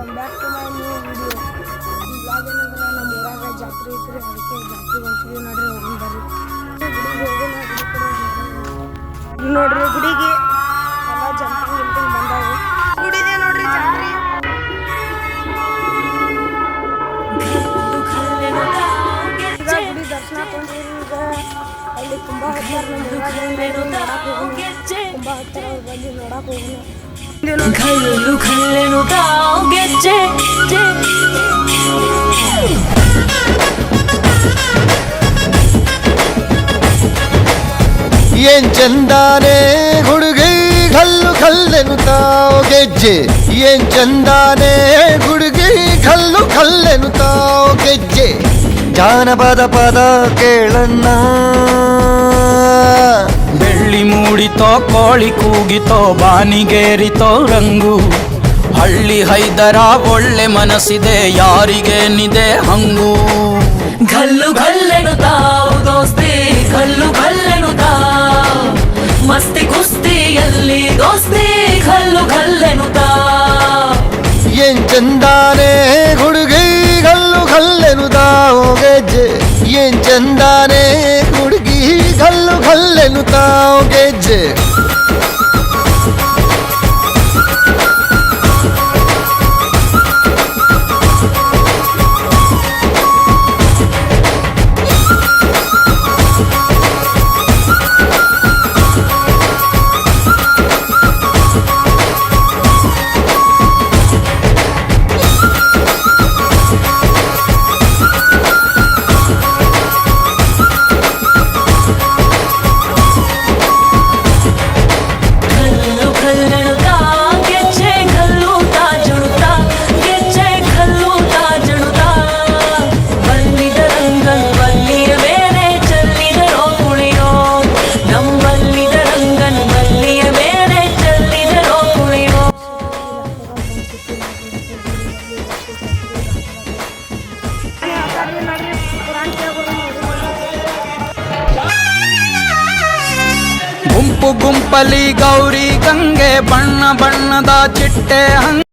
Welcome back to my new video. ಈ blog ಏನಂದ್ರೆ ನಮ್ಮ ಊರಾಗ ಜಾತ್ರೆ ಐತ್ರಿ, ಅದಕ್ಕೆ ಜಾತ್ರೆಗೆ ಹೊಂಟಿವಿ ನೋಡ್ರಿ. ಹೋಗೋಣ ಬರ್ರಿ, ಗುಡಿಗೆ ಹೋಗೋಣ. ನೋಡ್ರಿ ಗುಡಿಗೆ ಎಲ್ಲ ಜಂಪಿಂಗ್ ಗಿಂಪಿಂಗ್ ಬಂದಾವು. ಗುಡಿದೆ ನೋಡ್ರಿ ಜಾತ್ರೆ. ಈಗ ಗುಡಿ ದರ್ಶನ ತೊಗೊಂಡ್ರಿ. ಈಗ ಅಲ್ಲಿ ತುಂಬಾ ಹತ್ತಾರ ನೋಡಕ್ ಹೋಗೋಣ. ತುಂಬಾ ಹತ್ತಾರ ಬಂದು ನೋಡಕ್ ಹೋಗೋಣ. घल्लू घल्लेनु गाव ಗೆಜ್ಜೆ ಏನ್ ಚಂದಾನೆ ಹುಡುಗಿ ಘಲ್ಲು ಘಲ್ಲೆನು ತಾವ್ ಗೆಜ್ಜೆ. ಏನ್ ಚಂದಾನೆ ಹುಡುಗಿ ಘಲ್ಲು ಘಲ್ಲೆನು ತಾವ್ ಗೆಜ್ಜೆ. ಜಾನಪದ ಪದ ಕೇಳಣ್ಣ. ಬೆಳ್ಳಿ ಮೂಡಿತೋ ಕೋಳಿ ಕೂಗಿತೋ ಬಾನಿಗೇರಿತೋ ರಂಗು. ಹಳ್ಳಿ ಹೈದರ ಒಳ್ಳೆ ಮನಸ್ಸಿದೆ ಯಾರಿಗೇನಿದೆ ಹಂಗು. घल्लू घल्लेनु ತಾವು ದೋಸ್ತಿ घल्लू घल्लेनु ತಾವ್ ಮಸ್ತಿ ಕುಸ್ತಿಯಲ್ಲಿ ದೋಸ್ತಿ घल्लू घल्लेनु ತಾವ್. ಏನ್ ಚಂದಾನೆ ಹುಡುಗಿ ಘಲ್ಲು ಘಲ್ಲೆನು ತಾವ್ ಗೆಜ್ಜೆ. ಏನ್ ಚಂದಾನೆ ಹುಡುಗಿ ಘಲ್ಲು ಘಲ್ಲೆನು ತಾವ್ ಗೆಜ್ಜೆ. ಗುಂಪು ಗುಂಪಲಿ ಗೌರಿ ಗಂಗೆ ಬಣ್ಣ ಬಣ್ಣದ ಚಿಟ್ಟೆ ಹಂಗೆ.